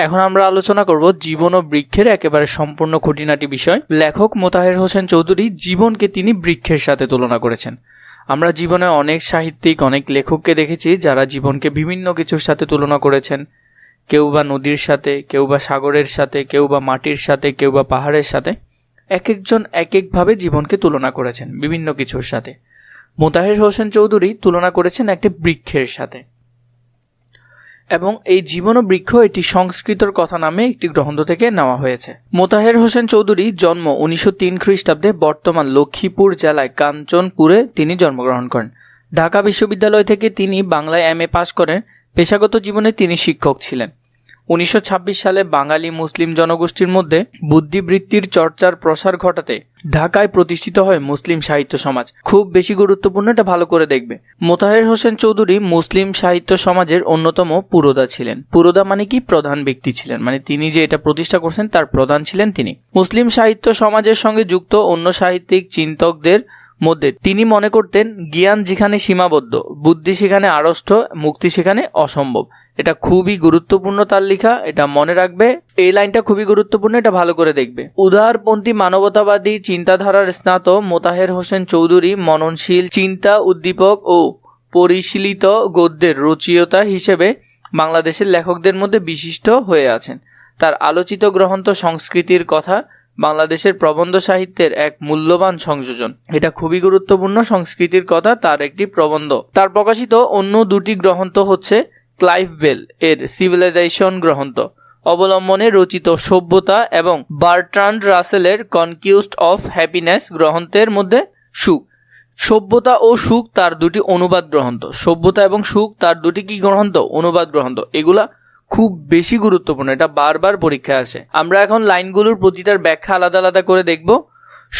এখন আমরা আলোচনা করব জীবন ও বৃক্ষের একেবারে সম্পূর্ণ খুঁটিনাটি বিষয়। লেখক মোতাহের হোসেন চৌধুরী জীবনকে তিনি বৃক্ষের সাথে তুলনা করেছেন। আমরা জীবনে অনেক সাহিত্যিক, অনেক লেখককে দেখেছি যারা জীবনকে বিভিন্ন কিছুর সাথে তুলনা করেছেন। কেউ বা নদীর সাথে, কেউ বা সাগরের সাথে, কেউ বা মাটির সাথে, কেউ বা পাহাড়ের সাথে। এক একজন এক একভাবে জীবনকে তুলনা করেছেন বিভিন্ন কিছুর সাথে। মোতাহের হোসেন চৌধুরী তুলনা করেছেন একটি বৃক্ষের সাথে। এবং এই জীবন ও বৃক্ষ এটি সংস্কৃতর কথা নামে একটি গ্রন্থ থেকে নেওয়া হয়েছে। মোতাহের হোসেন চৌধুরী জন্ম 1903 খ্রিস্টাব্দে বর্তমান লক্ষ্মীপুর জেলায় কাঞ্চনপুরে তিনি জন্মগ্রহণ করেন। ঢাকা বিশ্ববিদ্যালয় থেকে তিনি বাংলায় MA পাশ করেন। পেশাগত জীবনে তিনি শিক্ষক ছিলেন। 1926 সালে বাঙালি মুসলিম জনগোষ্ঠীর মধ্যে বুদ্ধিবৃত্তির চর্চার প্রসার ঘটাতে ঢাকায় প্রতিষ্ঠিত হয় মুসলিম সাহিত্য সমাজ। খুব বেশি গুরুত্বপূর্ণ, এটা ভালো করে দেখবে। মোতাহের হোসেন চৌধুরী মুসলিম সাহিত্য সমাজের অন্যতম পুরোধা ছিলেন। পুরোধা মানে কি? প্রধান ব্যক্তি ছিলেন, মানে তিনি যে এটা প্রতিষ্ঠা করছেন তার প্রধান ছিলেন তিনি। মুসলিম সাহিত্য সমাজের সঙ্গে যুক্ত অন্য সাহিত্যিক চিন্তকদের মধ্যে তিনি মনে করতেন জ্ঞান যেখানে সীমাবদ্ধ, বুদ্ধি সেখানে আড়ষ্ট, মুক্তি সেখানে অসম্ভব। এটা খুবই গুরুত্বপূর্ণ তার লেখা, এটা মনে রাখবে। এই লাইনটা খুবই গুরুত্বপূর্ণ, এটা ভালো করে দেখবে। উদারপন্থী মানবতাবাদী চিন্তাধারার স্নাত মোতাহের হোসেন চৌধুরী মননশীল, চিন্তা উদ্দীপক ও পরিশীলিত গদ্যের রচয়িতা হিসেবে বাংলাদেশের লেখকদের মধ্যে বিশিষ্ট হয়ে আছেন। তার আলোচিত গ্রন্থ সংস্কৃতির কথা বাংলাদেশের প্রবন্ধ সাহিত্যের এক মূল্যবান সংযোজন। এটা খুবই গুরুত্বপূর্ণ। সংস্কৃতির কথা তার একটি প্রবন্ধ। তার প্রকাশিত অন্য দুটি গ্রন্থ হচ্ছে ক্লাইভ বেল এর সিভিলাইজেশন গ্রন্থ অবলম্বনে রচিত সভ্যতা এবং বার্ট্রান্ড রাসেলের কনকিউস্ট অফ হ্যাপিনেস গ্রন্থের মধ্যে সুখ। সভ্যতা ও সুখ তার দুটি অনুবাদ গ্রন্থ। সভ্যতা এবং সুখ তার দুটি কি গ্রন্থ? অনুবাদ গ্রন্থ। এগুলা খুব বেশি গুরুত্বপূর্ণ, এটা বারবার পরীক্ষায় আসে। আমরা এখন লাইনগুলোর প্রতিটার ব্যাখ্যা আলাদা আলাদা করে দেখব।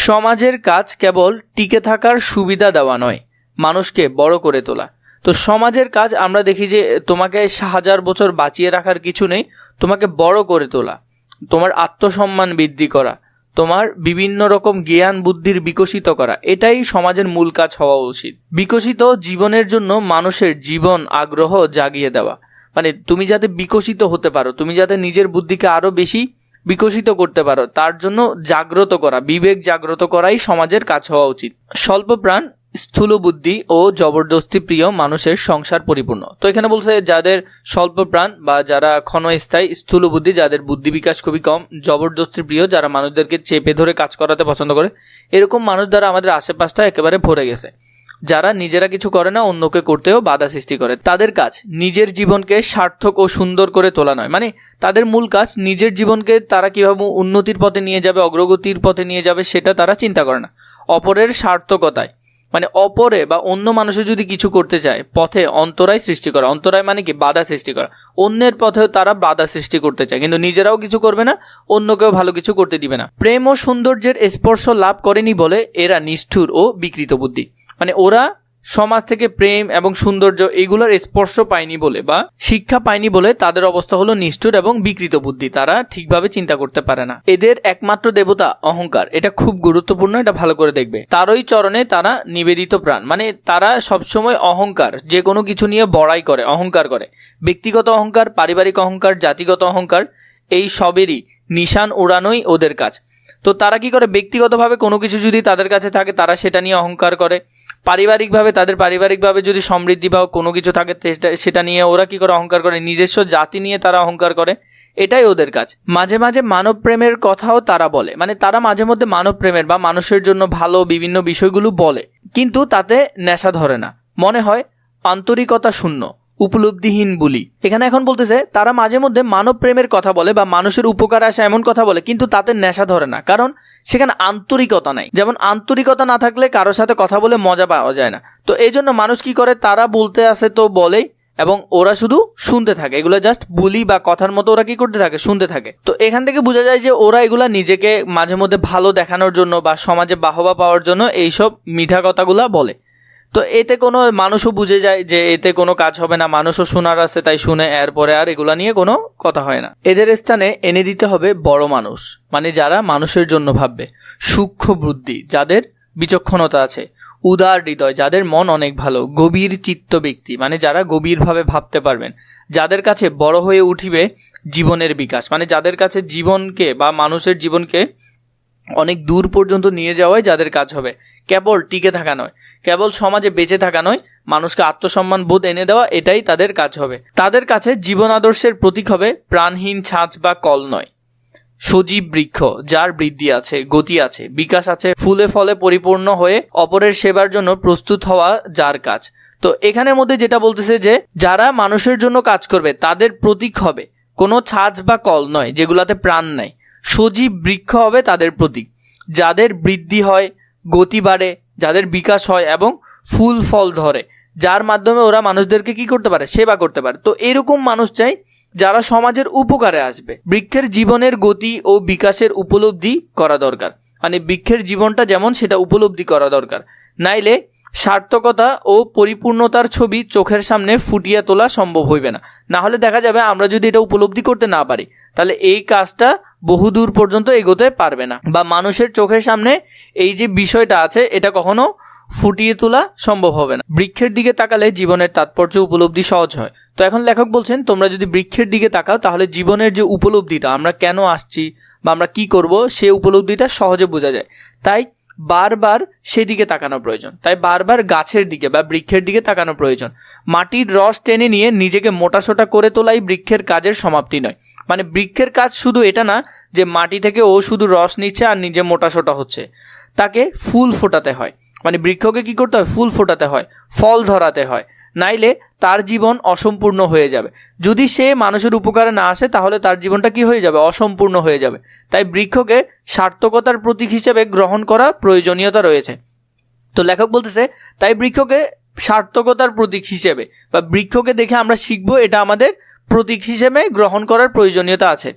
সমাজের কাজ কেবল টিকে থাকার সুবিধা দেওয়া নয়, মানুষকে বড় করে তোলা। তো সমাজের কাজ আমরা দেখি যে তোমাকে 1000 বছর বাঁচিয়ে রাখার কিছু নেই, তোমাকে বড় করে তোলা, তোমার আত্মসম্মান বৃদ্ধি করা, তোমার বিভিন্ন রকম জ্ঞান বুদ্ধির বিকশিত করা, এটাই সমাজের মূল কাজ হওয়া উচিত। বিকশিত জীবনের জন্য মানুষের জীবন আগ্রহ জাগিয়ে দেওয়া, মানে তুমি যাতে বিকশিত হতে পারো, তুমি যাতে নিজের বুদ্ধিকে আরো বেশি বিকশিত করতে পারো, তার জন্য জাগ্রত করা, বিবেক জাগ্রত করাই সমাজের কাজ হওয়া উচিত। স্বল্প প্রাণ, স্থূল বুদ্ধি ও জবরদস্তি প্রিয় মানুষের সংসার পরিপূর্ণ। তো এখানে বলছে যাদের স্বল্প প্রাণ বা যারা ক্ষণস্থায়ী, স্থূল বুদ্ধি যাদের বুদ্ধি বিকাশ খুবই কম, জবরদস্তি প্রিয় যারা মানুষদেরকে চেপে ধরে কাজ করাতে পছন্দ করে, এরকম মানুষ দ্বারা আমাদের আশেপাশটা একেবারে ভরে গেছে। যারা নিজেরা কিছু করে না, অন্যকে করতেও বাধা সৃষ্টি করে। তাদের কাজ নিজের জীবনকে সার্থক ও সুন্দর করে তোলা নয়, মানে তাদের মূল কাজ নিজের জীবনকে তারা কিভাবে উন্নতির পথে নিয়ে যাবে, অগ্রগতির পথে নিয়ে যাবে, সেটা তারা চিন্তা করে না। অপরের সার্থকতায়, মানে অপরে বা অন্য মানুষের যদি কিছু করতে চায়, পথে অন্তরায় সৃষ্টি করা। অন্তরায় মানে কি? বাধা সৃষ্টি করা। অন্যের পথেও তারা বাধা সৃষ্টি করতে চায়, কিন্তু নিজেরাও কিছু করবে না, অন্যকেও ভালো কিছু করতে দিবে না। প্রেম ও সৌন্দর্যের স্পর্শ লাভ করেনি বলে এরা নিষ্ঠুর ও বিকৃত বুদ্ধি, মানে ওরা সমাজ থেকে প্রেম এবং সৌন্দর্য এগুলোর স্পর্শ পায়নি বলে বা শিক্ষা পায়নি বলে তাদের অবস্থা হলো নিষ্ঠুর এবং বিকৃত বুদ্ধি। তারা ঠিকভাবে চিন্তা করতে পারে না। এদের একমাত্র দেবতা অহংকার, এটা খুব গুরুত্বপূর্ণ, এটা ভালো করে দেখবে। তারই চরণে তারা নিবেদিত প্রাণ, মানে তারা সবসময় অহংকার, যে কোনো কিছু নিয়ে বড়াই করে, অহংকার করে। ব্যক্তিগত অহংকার, পারিবারিক অহংকার, জাতিগত অহংকার, এই সবেরই নিশান উড়ানোই ওদের কাজ। তো তারা কি করে? ব্যক্তিগতভাবে কোনো কিছু যদি তাদের কাছে থাকে তারা সেটা নিয়ে অহংকার করে। পারিবারিকভাবে যদি সমৃদ্ধি বা কোনো কিছু থাকে সেটা নিয়ে ওরা কি করে? অহংকার করে। নিজস্ব জাতি নিয়ে তারা অহংকার করে, এটাই ওদের কাজ। মাঝে মাঝে মানব প্রেমের কথাও তারা বলে, মানে তারা মাঝে মধ্যে মানব প্রেমের বা মানুষের জন্য ভালো বিভিন্ন বিষয়গুলো বলে, কিন্তু তাতে নেশা ধরে না, মনে হয় আন্তরিকতা শূন্য, উপলব্ধিহীন বলি। এখানে এখন বলতেছে তারা মাঝে মধ্যে মানব প্রেমের কথা বলে বা মানুষের উপকার আসে এমন কথা বলে, কিন্তু তাতে নেশা ধরে না, কারণ সেখানে আন্তরিকতা নাই। যেমন আন্তরিকতা না থাকলে কারোর সাথে কথা বলে মজা পাওয়া যায় না। তো এই জন্য মানুষ কি করে? তারা বলতে আসে তো বলেই, এবং ওরা শুধু শুনতে থাকে। এগুলো জাস্ট বুলি বা কথার মতো ওরা কি করতে থাকে? শুনতে থাকে। তো এখান থেকে বোঝা যায় যে ওরা এগুলা নিজেকে মাঝে মধ্যে ভালো দেখানোর জন্য বা সমাজে বাহবা পাওয়ার জন্য এইসব মিঠা কথাগুলা বলে। তো এতে কোনো মানুষও বুঝে যায় যে এতে কোনো কাজ হবে না, মানুষও শোনার আছে তাই শুনে, এরপরে আর এগুলা নিয়ে কোনো কথা হয় না। এদের স্থানে এনে দিতে হবে বড় মানুষ, মানে যারা মানুষের জন্য ভাববে, সূক্ষ্ম বুদ্ধি, যাদের বিচক্ষণতা আছে, উদার হৃদয়, যাদের মন অনেক ভালো, গভীর চিত্ত ব্যক্তি মানে যারা গভীরভাবে ভাবতে পারবেন, যাদের কাছে বড় হয়ে উঠিবে জীবনের বিকাশ মানে যাদের কাছে জীবনকে বা মানুষের জীবনকে অনেক দূর পর্যন্ত নিয়ে যাওয়াই যাদের কাজ হবে। কেবল টিকে থাকা নয়, কেবল সমাজে বেঁচে থাকা নয়, মানুষকে আত্মসম্মান বোধ এনে দেওয়া, এটাই তাদের কাজ হবে। তাদের কাছে জীবন আদর্শের প্রতীক হবে প্রাণহীন ছাঁচ বা কল নয়, সজীব বৃক্ষ যার বৃদ্ধি আছে, গতি আছে, বিকাশ আছে, ফুলে ফলে পরিপূর্ণ হয়ে অপরের সেবার জন্য প্রস্তুত হওয়া যার কাজ। তো এখানের মধ্যে যেটা বলতেছে যে যারা মানুষের জন্য কাজ করবে তাদের প্রতীক হবে কোনো ছাঁচ বা কল নয় যেগুলাতে প্রাণ নাই, সজীব বৃক্ষ হবে তাদের প্রতীক, যাদের বৃদ্ধি হয়, গতি বাড়ে, যাদের বিকাশ হয় এবং ফুল ফল ধরে, যার মাধ্যমে ওরা মানুষদেরকে কি করতে পারে, সেবা করতে পারে। তো এরকম মানুষ চাই যারা সমাজের উপকারে আসবে। বৃক্ষের জীবনের গতি ও বিকাশের উপলব্ধি করা দরকার, মানে বৃক্ষের জীবনটা যেমন সেটা উপলব্ধি করা দরকার, নাইলে সার্থকতা ও পরিপূর্ণতার ছবি চোখের সামনে ফুটিয়ে তোলা সম্ভব হইবে না। না হলে দেখা যাবে আমরা যদি এটা উপলব্ধি করতে না পারি তাহলে এই কাজটা বহুদূর পর্যন্ত এগোতে পারবে না, বা মানুষের চোখের সামনে এই যে বিষয়টা আছে এটা কখনো ফুটিয়ে তোলা সম্ভব হবে না। বৃক্ষের দিকে তাকালে জীবনের তাৎপর্য উপলব্ধি সহজ হয়। তো এখন লেখক বলছেন তোমরা যদি বৃক্ষের দিকে তাকাও তাহলে জীবনের যে উপলব্ধিটা, আমরা কেন আসছি বা আমরা কি করব, সে উপলব্ধিটা সহজে বোঝা যায়। তাই বারবার সেদিকে তাকানো প্রয়োজন, তাই বারবার গাছের দিকে বা বৃক্ষের দিকে তাকানো প্রয়োজন। মাটির রস টেনে নিয়ে নিজেকে মোটাসোটা করে তোলাই বৃক্ষের কাজের সমাপ্তি নয়। মানে বৃক্ষের কাজ শুধু এটা না যে মাটি থেকে ও শুধু রস নিচ্ছে আর নিজে মোটাসোটা হচ্ছে, তাকে ফুল ফোটাতে হয়, মানে বৃক্ষকে কি করতে হয়, ফুল ফোটাতে হয়, ফল ধরাতে হয়, নাইলে তার জীবন অসম্পূর্ণ হয়ে যাবে। যদি সে মানুষের উপকারে না আসে তাহলে তার জীবনটা কি হয়ে যাবে, অসম্পূর্ণ হয়ে যাবে। তাই বৃক্ষকে সার্থকতার প্রতীক হিসেবে গ্রহণ করা প্রয়োজনীয়তা রয়েছে। তো লেখক বলতেছে তাই বৃক্ষকে সার্থকতার প্রতীক হিসেবে বা বৃক্ষকে দেখে আমরা শিখবো, এটা আমাদের প্রতীক হিসেবে গ্রহণ করার প্রয়োজনীয়তা আছে।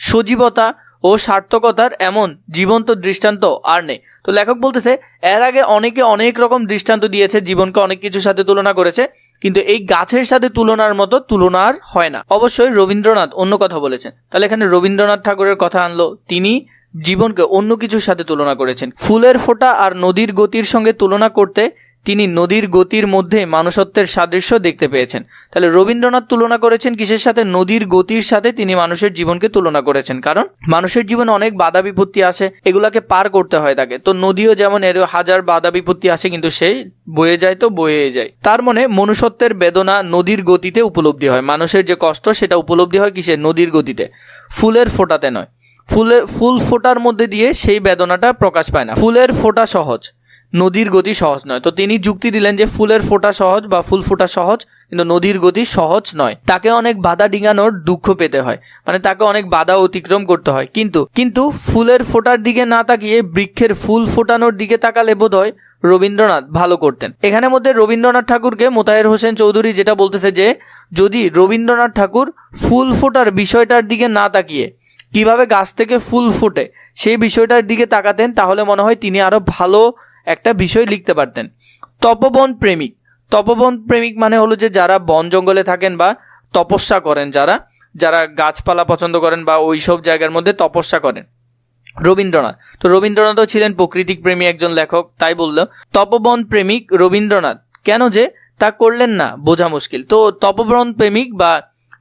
সজীবতা ও সার্থকতার এমন জীবন্ত দৃষ্টান্ত আর নেই। তো লেখক বলতেছে এর আগে অনেকে অনেক রকম দৃষ্টান্ত দিয়েছে, জীবনকে অনেক কিছুর সাথে তুলনা করেছে, কিন্তু এই গাছের সাথে তুলনার মতো তুলনা আর হয় না। অবশ্যই রবীন্দ্রনাথ অন্য কথা বলেছেন, তাহলে এখানে রবীন্দ্রনাথ ঠাকুরের কথা আনলো, তিনি জীবনকে অন্য কিছুর সাথে তুলনা করেছেন। ফুলের ফোঁটা আর নদীর গতির সঙ্গে তুলনা করতে তিনি নদীর গতির মধ্যে মানুষত্বের সাদৃশ্য দেখতে পেয়েছেন। তাহলে রবীন্দ্রনাথ তুলনা করেছেন কিসের সাথে, নদীর গতির সাথে তিনি মানুষের জীবনকে তুলনা করেছেন। কারণ মানুষের জীবনে অনেক বাধা বিপত্তি আসে, এগুলাকে পার করতে হয় তাকে। তো নদীও যেমন এর হাজার বাধা বিপত্তি আসে কিন্তু সেই বয়ে যায় তো বয়ে যায়। তার মনে মনুষ্যত্বের বেদনা নদীর গতিতে উপলব্ধি হয়, মানুষের যে কষ্ট সেটা উপলব্ধি হয় কিসে, নদীর গতিতে, ফুলের ফোঁটাতে নয়। ফুল ফোটার মধ্যে দিয়ে সেই বেদনাটা প্রকাশ পায় না। ফুলের ফোঁটা সহজ, নদীর গতি সহজ নয়। তো তিনি যুক্তি দিলেন যে ফুলের ফোঁটা সহজ বা ফুল ফোঁটা সহজ, কিন্তু নদীর গতি সহজ নয়। তাকে অনেক বাধা ডিঙানোর দুঃখ পেতে হয়, মানে তাকে অনেক বাধা অতিক্রম করতে হয়। কিন্তু ফুলের ফোঁটার দিকে না তাকিয়ে বৃক্ষের ফুল ফোটানোর দিকে তাকালে বোধ হয় রবীন্দ্রনাথ ভালো করতেন। এখানের মধ্যে রবীন্দ্রনাথ ঠাকুরকে মোতাহের হোসেন চৌধুরী যেটা বলতেছে যে যদি রবীন্দ্রনাথ ঠাকুর ফুল ফোটার বিষয়টার দিকে না তাকিয়ে কিভাবে গাছ থেকে ফুল ফোটে সেই বিষয়টার দিকে তাকাতেন তাহলে মনে হয় তিনি আরো ভালো একটা বিষয় লিখতে পারতেন। তপবন প্রেমিক মানে হলো যে যারা বন জঙ্গলে থাকেন বা তপস্যা করেন, যারা গাছপালা পছন্দ করেন বা ওই সব জায়গার মধ্যে তপস্যা করেন। রবীন্দ্রনাথও ছিলেন প্রকৃতিক প্রেমী একজন লেখক, তাই বলল তপবন প্রেমিক রবীন্দ্রনাথ। কেন যে তা করলেন না বোঝা মুশকিল। তো তপবন প্রেমিক বা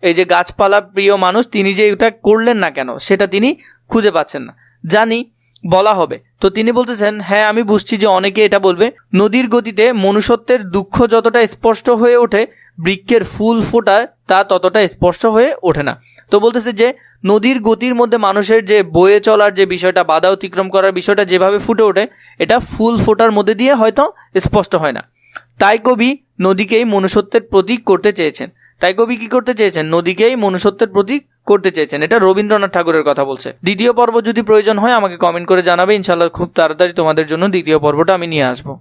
এই যে গাছপালা প্রিয় মানুষ, তিনি যে এটা করলেন না কেন সেটা তিনি খুঁজে পাচ্ছেন না, জানি বলা হবে। তো তিনি বলতেছেন হ্যাঁ আমি বুঝছি যে অনেকে এটা বলবে নদীর গতিতে মনুষ্যত্বের দুঃখ যতটা স্পষ্ট হয়ে ওঠে বৃক্ষের ফুল ফোটা তা ততটা স্পষ্ট হয়ে ওঠে না। তো বলতেছে যে নদীর গতির মধ্যে মানুষের যে বয়ে চলার যে বিষয়টা, বাধা অতিক্রম করার বিষয়টা যেভাবে ফুটে ওঠে এটা ফুল ফোটার মধ্যে দিয়ে হয়তো স্পষ্ট হয় না। তাই কবি নদীকেই মনুষ্যত্বের প্রতীক করতে চেয়েছেন। নদীকেই মনুষ্যত্বের প্রতীক করতে চেয়েছেন। এটা রবীন্দ্রনাথ ঠাকুরের কথা বলছে। দ্বিতীয় পর্ব যদি প্রয়োজন হয় আমাকে কমেন্ট করে জানাবে, ইনশাআল্লাহ খুব তাড়াতাড়ি তোমাদের জন্য দ্বিতীয় পর্বটা আমি নিয়ে আসবো।